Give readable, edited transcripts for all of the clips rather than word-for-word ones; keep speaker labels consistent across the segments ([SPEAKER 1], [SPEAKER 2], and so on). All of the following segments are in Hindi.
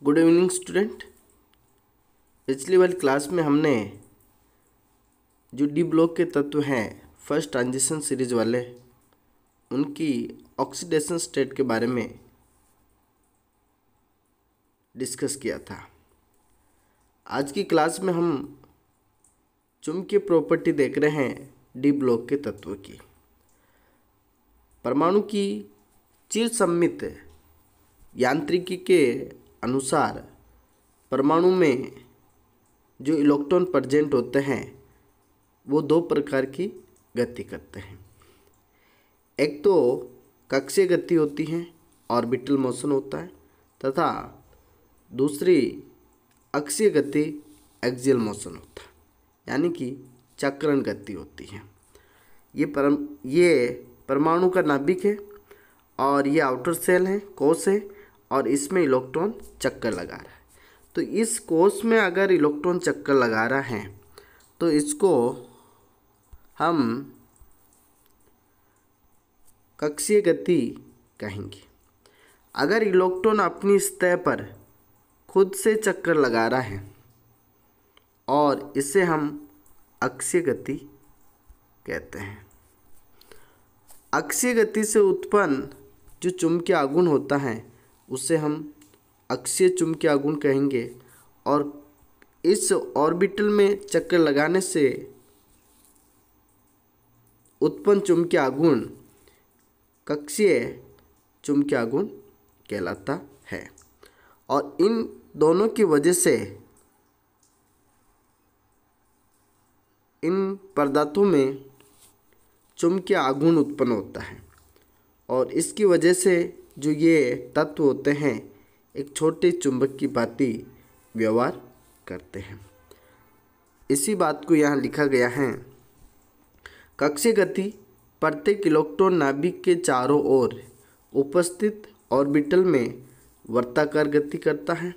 [SPEAKER 1] Good evening student. पिछली वाली क्लास में हमने जो डी ब्लॉक के तत्व हैं फर्स्ट ट्रांजिशन सीरीज वाले, उनकी ऑक्सीडेशन स्टेट के बारे में डिस्कस किया था। आज की क्लास में हम चुंबकीय प्रॉपर्टी देख रहे हैं डी ब्लॉक के तत्व की। परमाणु की चिर सममित यांत्रिकी के अनुसार परमाणु में जो इलेक्ट्रॉन प्रेजेंट होते हैं वो दो प्रकार की गति करते हैं। एक तो कक्षीय गति होती है, ऑर्बिटल मोशन होता है, तथा दूसरी अक्षीय गति एक्सियल मोशन होता है, यानी कि चक्रण गति होती है। ये परमाणु का नाभिक है और ये आउटर सेल है, कोश है, और इसमें इलेक्ट्रॉन चक्कर लगा रहा है। तो इस कोश में अगर इलेक्ट्रॉन चक्कर लगा रहा है तो इसको हम कक्षीय गति कहेंगे। अगर इलेक्ट्रॉन अपनी सतह पर खुद से चक्कर लगा रहा है और इसे हम अक्षीय गति कहते हैं। अक्षीय गति से उत्पन्न जो चुंबकीय आघूर्ण होता है उसे हम अक्षीय चुंबकीय आघूर्ण कहेंगे, और इस ऑर्बिटल में चक्कर लगाने से उत्पन्न चुंबकीय आघूर्ण कक्षीय चुंबकीय आघूर्ण कहलाता है। और इन दोनों की वजह से इन पदार्थों में चुंबकीय आघूर्ण उत्पन्न होता है, और इसकी वजह से जो ये तत्व होते हैं एक छोटे चुंबक की भांति व्यवहार करते हैं। इसी बात को यहाँ लिखा गया है। कक्षीय गति प्रत्येक इलेक्ट्रॉन नाभिक के चारों ओर उपस्थित ऑर्बिटल में वर्ताकार गति करता है,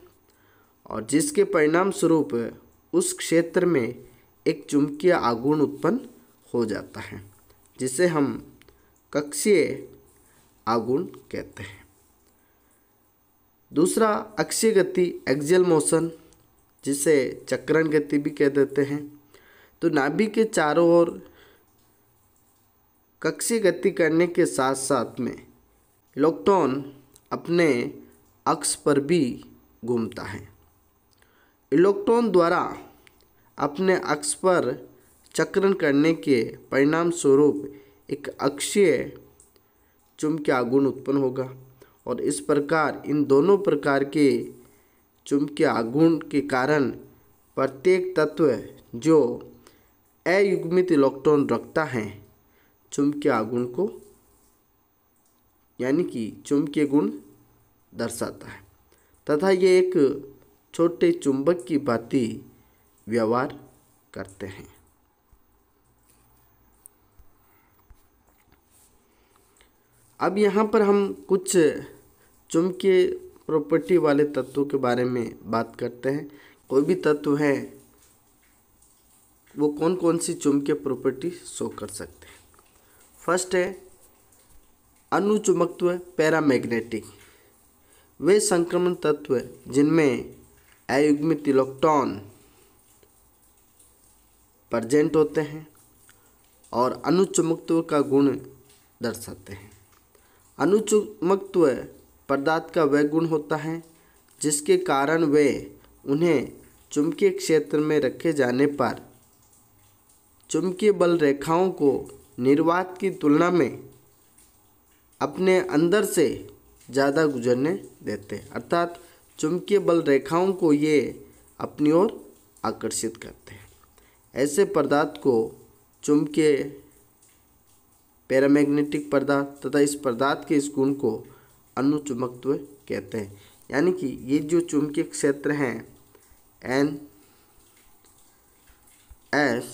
[SPEAKER 1] और जिसके परिणाम स्वरूप उस क्षेत्र में एक चुंबकीय आघूर्ण उत्पन्न हो जाता है, जिसे हम कक्षीय आघूर्ण कहते हैं। दूसरा अक्षीय गति एक्सियल मोशन, जिसे चक्रण गति भी कह देते हैं। तो नाभिक के चारों ओर कक्षीय गति करने के साथ साथ में इलेक्ट्रॉन अपने अक्ष पर भी घूमता है। इलेक्ट्रॉन द्वारा अपने अक्ष पर चक्रण करने के परिणाम स्वरूप एक अक्षीय चुंबकीय आघूर्ण उत्पन्न होगा, और इस प्रकार इन दोनों प्रकार के चुंबकीय आघूर्ण के कारण प्रत्येक तत्व जो अयुग्मित इलेक्ट्रॉन रखता है चुंबकीय आघूर्ण को, यानी कि चुंबकीय गुण दर्शाता है, तथा ये एक छोटे चुंबक की भांति व्यवहार करते हैं। अब यहाँ पर हम कुछ चुंबकीय प्रॉपर्टी वाले तत्वों के बारे में बात करते हैं। कोई भी तत्व है वो कौन कौन सी चुंबकीय प्रॉपर्टी शो कर सकते हैं। फर्स्ट है अनुचुंबकत्व, पैरामैग्नेटिक। वे संक्रमण तत्व जिनमें अयुग्मित इलेक्ट्रॉन प्रेजेंट होते हैं और अनुचुंबकत्व का गुण दर्शाते हैं। अनुचुंबकत्व पदार्थ का वह गुण होता है जिसके कारण वे उन्हें चुंबकीय क्षेत्र में रखे जाने पर चुंबकीय बल रेखाओं को निर्वात की तुलना में अपने अंदर से ज़्यादा गुजरने देते हैं, अर्थात चुंबकीय बल रेखाओं को ये अपनी ओर आकर्षित करते हैं। ऐसे पदार्थ को चुंबकीय पैरामैग्नेटिक पदार्थ तथा इस पदार्थ के इस गुण को अनुचुंबकत्व कहते हैं। यानी कि ये जो चुंबकीय क्षेत्र हैं N S,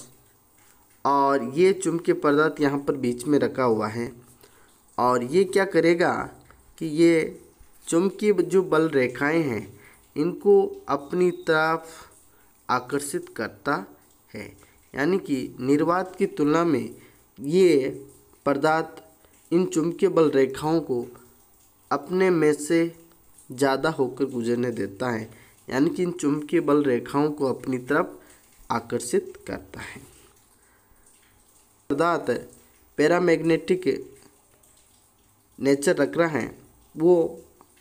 [SPEAKER 1] और ये चुंबकीय पदार्थ यहाँ पर बीच में रखा हुआ है, और ये क्या करेगा कि ये चुंबकीय जो बल रेखाएं हैं इनको अपनी तरफ आकर्षित करता है। यानी कि निर्वात की तुलना में ये पदार्थ इन चुंबकीय बल रेखाओं को अपने में से ज़्यादा होकर गुजरने देता है, यानी कि इन चुंबकीय बल रेखाओं को अपनी तरफ आकर्षित करता है। पदार्थ पैरामैग्नेटिक नेचर रख रहा है वो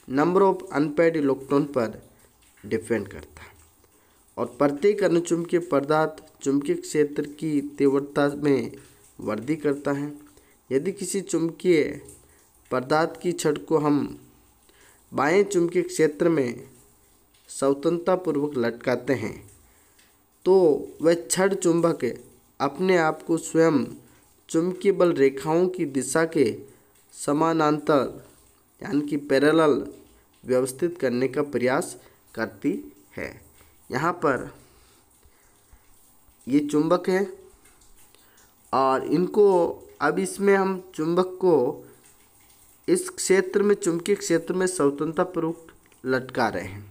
[SPEAKER 1] नंबर ऑफ अनपेयर्ड इलेक्ट्रॉन पर डिपेंड करता है। और प्रत्येक अनुचुंबकीय पदार्थ चुंबकीय क्षेत्र की तीव्रता में वृद्धि करता है। यदि किसी चुंबकीय पदार्थ की छड़ को हम बाएं चुंबकीय क्षेत्र में स्वतंत्रतापूर्वक लटकाते हैं तो वह छड़ चुंबक अपने आप को स्वयं चुंबकीय बल रेखाओं की दिशा के समानांतर यानी कि पैरेलल व्यवस्थित करने का प्रयास करती है। यहाँ पर ये चुंबक है और इनको अब इसमें हम चुंबक को इस क्षेत्र में चुंबकीय क्षेत्र में स्वतंत्रतापूर्वक लटका रहे हैं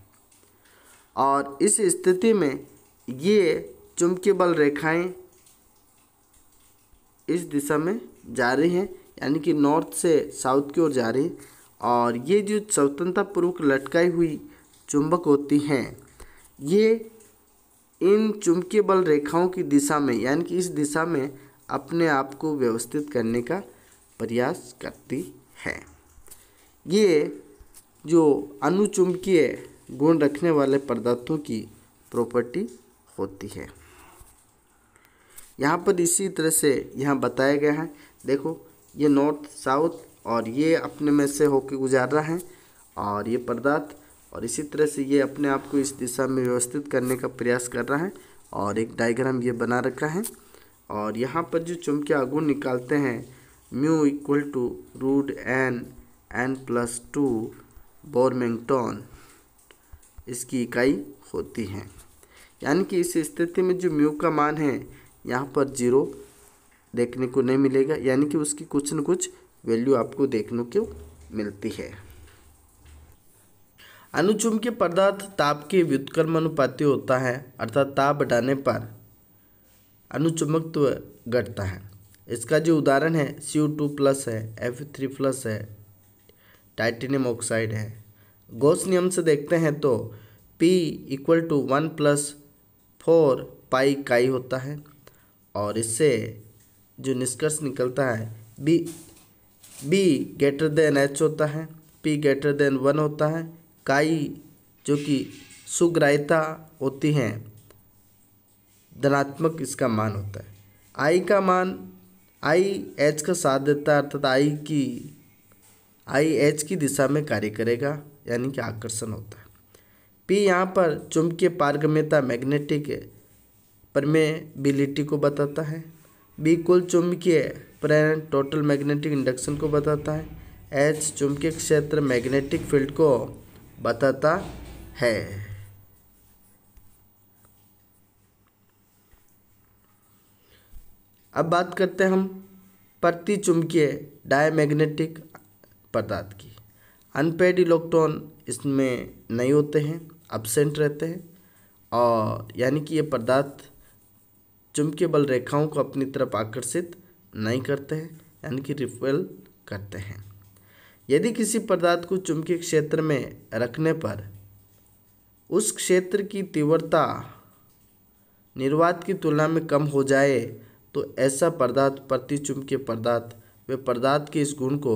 [SPEAKER 1] और इस स्थिति में ये चुंबकीय बल रेखाएं इस दिशा में जा रही हैं, यानी कि नॉर्थ से साउथ की ओर जा रही हैं। और ये जो स्वतंत्रतापूर्वक लटकाई हुई चुंबक होती हैं ये इन चुंबकीय बल रेखाओं की दिशा में यानी कि इस दिशा में अपने आप को व्यवस्थित करने का प्रयास करती है। ये जो अनुचुंबकीय गुण रखने वाले पदार्थों की प्रॉपर्टी होती है। यहाँ पर इसी तरह से यहाँ बताया गया है, देखो ये नॉर्थ साउथ और ये अपने में से होकर गुजार रहा है और ये पदार्थ, और इसी तरह से ये अपने आप को इस दिशा में व्यवस्थित करने का प्रयास कर रहा है और एक डायग्राम ये बना रखा है। और यहाँ पर जो चुंबकीय आघूर्ण निकालते हैं mu equal to root n+2 Bohr magneton इसकी इकाई होती है। यानी कि इस स्थिति में जो म्यू का मान है यहाँ पर 0 देखने को नहीं मिलेगा, यानी कि उसकी कुछ न कुछ वैल्यू आपको देखने को मिलती है। अनुचुंबकीय पदार्थ ताप के व्युत्क्रमानुपाती होता है, अर्थात ताप बढ़ाने पर अनुचुंबकत्व घटता है। इसका जो उदाहरण है CO2+ है, Fe3+ है, टाइटेनियम ऑक्साइड है। गॉस नियम से देखते हैं तो P = 1+4 पाई इकाई होता है और इससे जो निष्कर्ष निकलता है B H होता है, P 1 होता है। काई जो कि सुग्राह्यता होती है धनात्मक इसका मान होता है। आई का मान IH का साथ देता है, अर्थात IH की दिशा में कार्य करेगा, यानी कि आकर्षण होता है। P यहाँ पर चुंबकीय पारगम्यता मैग्नेटिक परमेबिलिटी को बताता है। B कुल चुंबकीय प्रेरण टोटल मैग्नेटिक इंडक्शन को बताता है। H चुंबकीय क्षेत्र मैग्नेटिक फील्ड को बताता है। अब बात करते हैं हम प्रति चुंबकीय डायमैग्नेटिक पदार्थ की। अनपेयर्ड इलेक्ट्रॉन इसमें नहीं होते हैं, एब्सेंट रहते हैं और यानी कि ये पदार्थ चुंबकीय बल रेखाओं को अपनी तरफ आकर्षित नहीं करते हैं, यानी कि रिपेल करते हैं। यदि किसी पदार्थ को चुंबकीय क्षेत्र में रखने पर उस क्षेत्र की तीव्रता निर्वात की तुलना में कम हो जाए तो ऐसा पदार्थ प्रतिचुंबकीय पदार्थ व पदार्थ के इस गुण को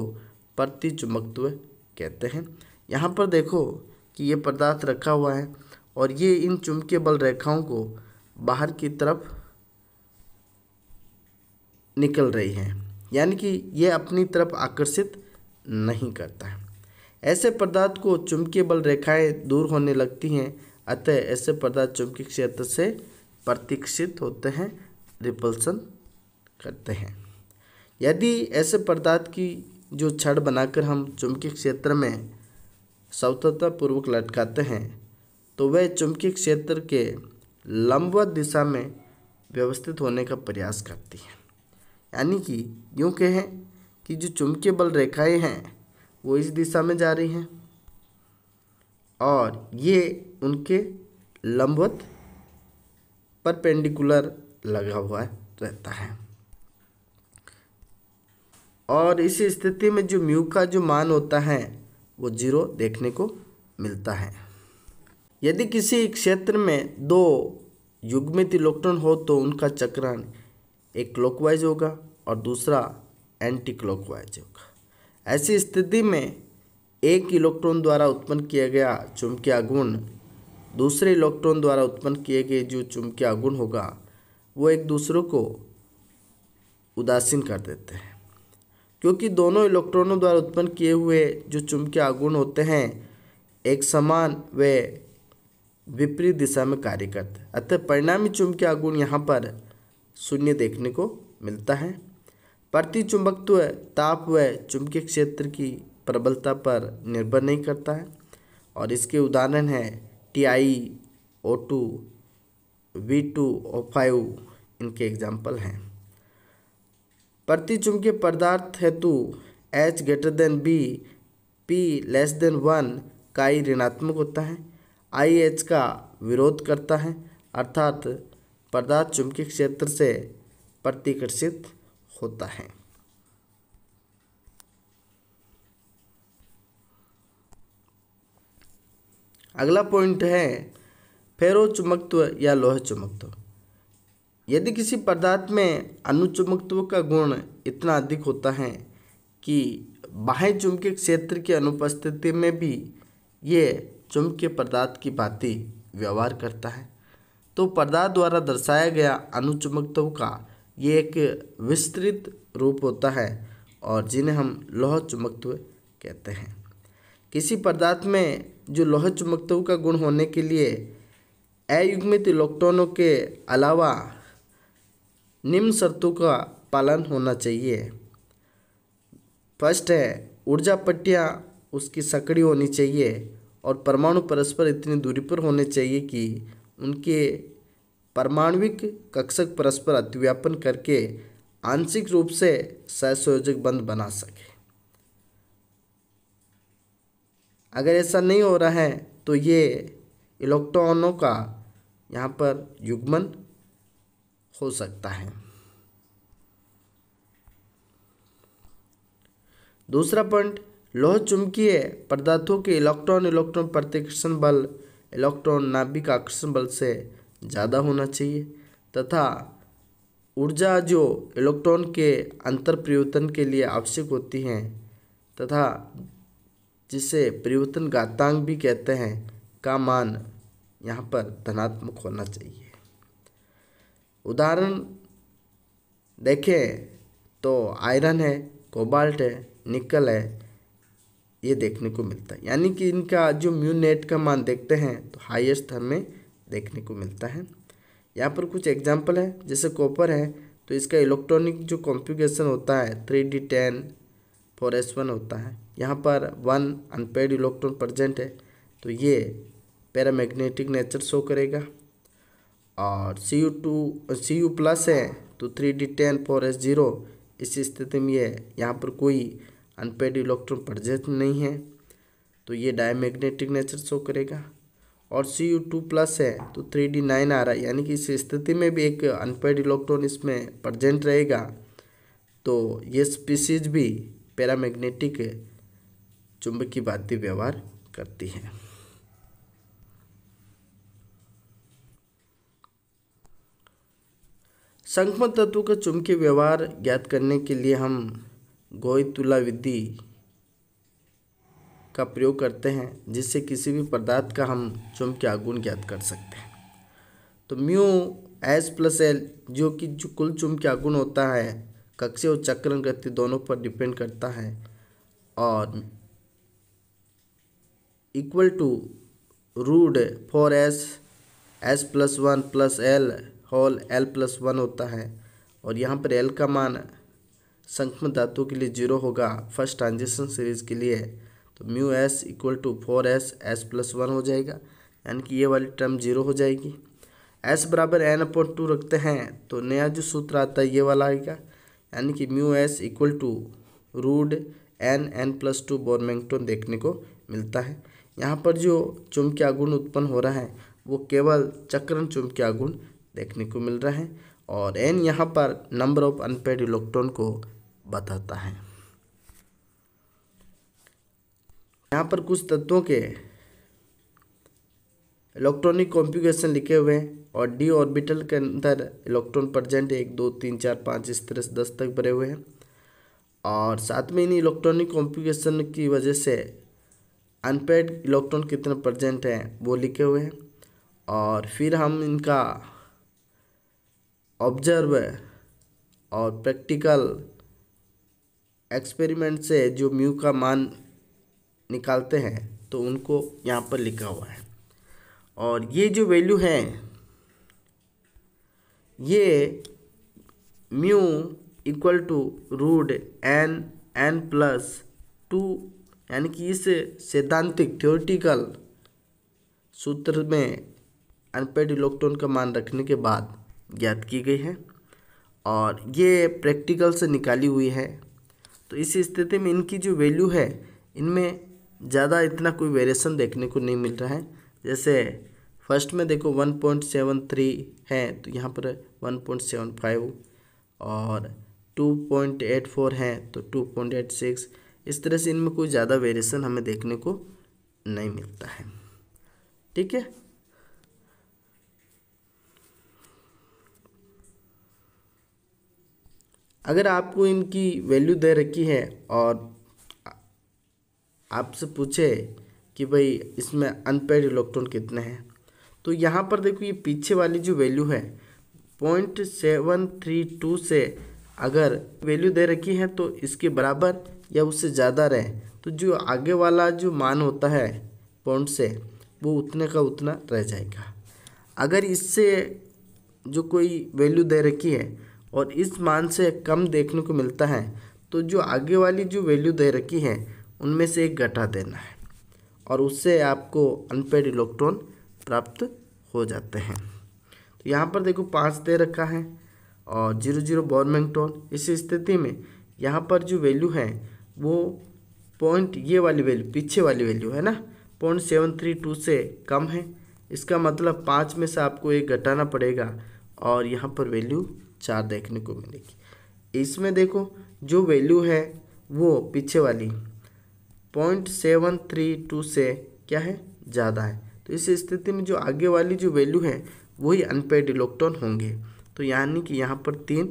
[SPEAKER 1] प्रतिचुंबकत्व कहते हैं। यहाँ पर देखो कि ये पदार्थ रखा हुआ है और ये इन चुंबकीय बल रेखाओं को बाहर की तरफ निकल रही हैं, यानी कि ये अपनी तरफ आकर्षित नहीं करता है। ऐसे पदार्थ को चुंबकीय बल रेखाएं दूर होने लगती हैं, अतः ऐसे पदार्थ चुंबकीय क्षेत्र से प्रतिक्षित होते हैं, रिपल्सन करते हैं। यदि ऐसे पदार्थ की जो छड़ बनाकर हम चुंबकीय क्षेत्र में स्वतंत्रतापूर्वक लटकाते हैं तो वह चुंबकीय क्षेत्र के लंबवत दिशा में व्यवस्थित होने का प्रयास करती है। यानी कि यूँ कहें कि जो चुंबकीय बल रेखाएं हैं वो इस दिशा में जा रही हैं और ये उनके लंबवत परपेंडिकुलर लगा हुआ रहता है। और इस स्थिति में जो म्यू का जो मान होता है वो 0 देखने को मिलता है। यदि किसी क्षेत्र में दो युग्मित इलेक्ट्रॉन हो तो उनका चक्रण एक क्लॉकवाइज होगा और दूसरा एंटी क्लॉकवाइज होगा। ऐसी स्थिति में एक इलेक्ट्रॉन द्वारा उत्पन्न किया गया चुंबकीय आघूर्ण दूसरे इलेक्ट्रॉन द्वारा उत्पन्न किए गए जो चुंबकीय आघूर्ण होगा वो एक दूसरे को उदासीन कर देते हैं, क्योंकि दोनों इलेक्ट्रॉनों द्वारा उत्पन्न किए हुए जो चुंबकीय आघूर्ण होते हैं एक समान व विपरीत दिशा में कार्य करते हैं। अतः परिणामी चुंबकीय आघूर्ण यहाँ पर शून्य देखने को मिलता है। प्रतिचुंबकत्व ताप व चुंबकीय क्षेत्र की प्रबलता पर निर्भर नहीं करता है और इसके उदाहरण हैं TiO2, V2O5 इनके एग्जाम्पल हैं। प्रतिचुंबकीय पदार्थ हेतु H > B, P < 1 का I ऋणात्मक होता है। I H का विरोध करता है, अर्थात पदार्थ चुंबकीय क्षेत्र से प्रतिकर्षित होता है। अगला पॉइंट है फेरोचुंबकत्व या लोह चुंबकत्व। यदि किसी पदार्थ में अनुचुंबकत्व का गुण इतना अधिक होता है कि बाह्य चुंबकीय क्षेत्र की अनुपस्थिति में भी ये चुंबकीय पदार्थ की भांति व्यवहार करता है, तो पदार्थ द्वारा दर्शाया गया अनुचुंबकत्व का ये एक विस्तृत रूप होता है और जिन्हें हम लोह चुंबकत्व कहते हैं। किसी पदार्थ में जो लोह चुंबकत्व का गुण होने के लिए अयुग्मित इलेक्ट्रॉनों के अलावा निम्न शर्तों का पालन होना चाहिए। फर्स्ट है ऊर्जा पट्टियाँ उसकी सकड़ी होनी चाहिए और परमाणु परस्पर इतनी दूरी पर होने चाहिए कि उनके परमाणविक कक्षक परस्पर अतिव्यापन करके आंशिक रूप से सहसंयोजक बंध बना सके। अगर ऐसा नहीं हो रहा है तो ये इलेक्ट्रॉनों का यहाँ पर युग्मन हो सकता है। दूसरा पॉइंट, लोह चुंबकीय पदार्थों के इलेक्ट्रॉन इलेक्ट्रॉन प्रतिकर्षण बल इलेक्ट्रॉन नाभिक आकर्षण बल से ज़्यादा होना चाहिए तथा ऊर्जा जो इलेक्ट्रॉन के अंतर परिवर्तन के लिए आवश्यक होती हैं तथा जिसे परिवर्तन घातांक भी कहते हैं का मान यहाँ पर धनात्मक होना चाहिए। उदाहरण देखें तो आयरन है, कोबाल्ट है, निकल है, ये देखने को मिलता है। यानी कि इनका जो म्यू नेट का मान देखते हैं तो हाईएस्ट हमें देखने को मिलता है। यहाँ पर कुछ एग्जांपल है, जैसे कॉपर है तो इसका इलेक्ट्रॉनिक जो कॉन्फ़िगरेशन होता है 3d10 4s1 होता है। यहाँ पर 1 अनपेयर्ड इलेक्ट्रॉन प्रेजेंट है तो ये पैरामैग्नेटिक नेचर शो करेगा। और Cu प्लस है तो 3d10 4s0, इस स्थिति में यहाँ पर कोई अनपेयर्ड इलेक्ट्रॉन प्रेजेंट नहीं है तो ये डायमैग्नेटिक नेचर शो करेगा। और Cu2 प्लस है तो 3d9 आ रहा है, यानी कि इस स्थिति में भी एक अनपेयर्ड इलेक्ट्रॉन इसमें प्रेजेंट रहेगा तो ये स्पीसीज भी पैरामैग्नेटिक चुंबक की भांति व्यवहार करती है। संगम तत्व का चुंबकीय व्यवहार ज्ञात करने के लिए हम गोई-तुला विधि का प्रयोग करते हैं, जिससे किसी भी पदार्थ का हम चुंबकीय आघूर्ण ज्ञात कर सकते हैं। तो म्यू एस प्लस एल जो कि जो कुल चुंबकीय आघूर्ण होता है कक्षीय और चक्रण गति दोनों पर डिपेंड करता है और equal to root 4s s plus 1 plus L whole l plus 1 होता है। और यहाँ पर l का मान संगम धातु के लिए 0 होगा फर्स्ट ट्रांजिशन सीरीज के लिए, तो mu S equal to 4s s plus 1 हो जाएगा, यानी कि ये वाली टर्म 0 हो जाएगी। s बराबर n/2 रखते हैं तो नया जो सूत्र आता है ये वाला आएगा, यानी कि mu S equal to root n plus 2 Bohr magneton देखने को मिलता है। यहाँ पर जो चुंबकीय आघूर्ण उत्पन्न हो रहा है वो केवल चक्रण चुंबकीय आघूर्ण देखने को मिल रहा है और n यहाँ पर नंबर ऑफ अनपेयर्ड इलेक्ट्रॉन को बताता है। यहाँ पर कुछ तत्वों के इलेक्ट्रॉनिक कॉन्फ़िगरेशन लिखे हुए हैं और डी ऑर्बिटल के अंदर इलेक्ट्रॉन प्रेजेंट है 1 2 3 4 5 इस तरह से 10 तक भरे हुए हैं। और साथ में इन इलेक्ट्रॉनिक कॉन्फ़िगरेशन की वजह से अनपेयर्ड इलेक्ट्रॉन कितने प्रेजेंट हैं वो लिखे हुए हैं। और फिर हम इनका ऑब्जर्व और प्रैक्टिकल एक्सपेरिमेंट से जो म्यू का मान निकालते हैं तो उनको यहाँ पर लिखा हुआ है। और ये जो वैल्यू है ये mu equal to root n+2 यानी कि इस सैद्धांतिक थ्योरेटिकल सूत्र में अनपेयर्ड इलेक्ट्रॉन का मान रखने के बाद ज्ञात की गई है और ये प्रैक्टिकल से निकाली हुई है। तो इस स्थिति में इनकी जो वैल्यू है इनमें ज़्यादा इतना कोई वेरिएशन देखने को नहीं मिल रहा है। जैसे फर्स्ट में देखो 1.73 है तो यहाँ पर 1.75 और 2.84 है तो 2.86, इस तरह से इनमें कोई ज़्यादा वेरिएशन हमें देखने को नहीं मिलता है। ठीक है, अगर आपको इनकी वैल्यू दे रखी है और आपसे पूछे कि भाई इसमें अनपेयर्ड इलेक्ट्रॉन कितने हैं तो यहाँ पर देखो ये पीछे वाली जो वैल्यू है 0.732 से अगर वैल्यू दे रखी है तो इसके बराबर या उससे ज़्यादा रहे तो जो आगे वाला जो मान होता है पॉइंट से वो उतने का उतना रह जाएगा। अगर इससे जो कोई वैल्यू दे रखी है और इस मान से कम देखने को मिलता है तो जो आगे वाली जो वैल्यू दे रखी है उनमें से एक घटा देना है और उससे आपको अनपेयर्ड इलेक्ट्रॉन प्राप्त हो जाते हैं। तो यहाँ पर देखो 5 दे रखा है और 0 बोरमैंगटन। इस स्थिति में यहाँ पर जो वैल्यू है वो पॉइंट ये वाली वैल्यू पीछे वाली वैल्यू है ना 0.732 से कम है। इसका मतलब 5 में से आपको एक घटाना पड़ेगा और यहाँ पर वैल्यू 4 देखने को मिलेगी। इसमें देखो जो वैल्यू है वो पीछे वाली 0.732 से क्या है ज़्यादा है तो इस स्थिति में जो आगे वाली जो वैल्यू है वही अनपेयर्ड इलेक्ट्रॉन होंगे। तो यानी कि यहाँ पर 3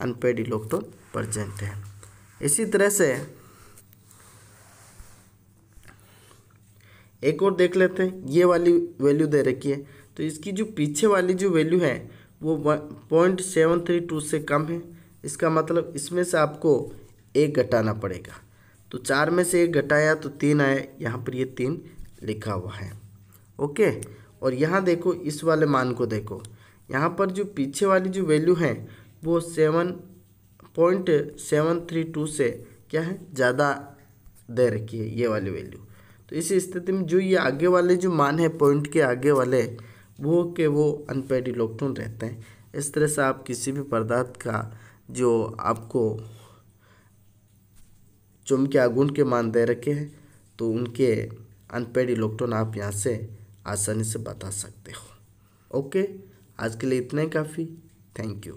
[SPEAKER 1] अनपेयर्ड इलेक्ट्रॉन प्रेजेंट है। इसी तरह से एक और देख लेते हैं, ये वाली वैल्यू दे रखी है तो इसकी जो पीछे वाली जो वैल्यू है वो 0.732 से कम है। इसका मतलब इसमें से आपको एक घटाना पड़ेगा। तो 4 में से एक घटाया तो 3 आया, यहाँ पर ये 3 लिखा हुआ है। ओके, और यहाँ देखो इस वाले मान को देखो, यहाँ पर जो पीछे वाली जो वैल्यू है वो 7.732 से क्या है ज़्यादा दे रखी है ये वाली वैल्यू। तो इस स्थिति में जो ये आगे वाले जो मान है पॉइंट के आगे वाले वो अनपेयर्ड इलेक्ट्रॉन रहते हैं। इस तरह से आप किसी भी पदार्थ का जो आपको चुंबकीय आघूर्ण के मान दे रखे हैं तो उनके अनपेयर्ड इलेक्ट्रॉन आप यहाँ से आसानी से बता सकते हो। ओके, आज के लिए इतना ही काफ़ी। Thank you.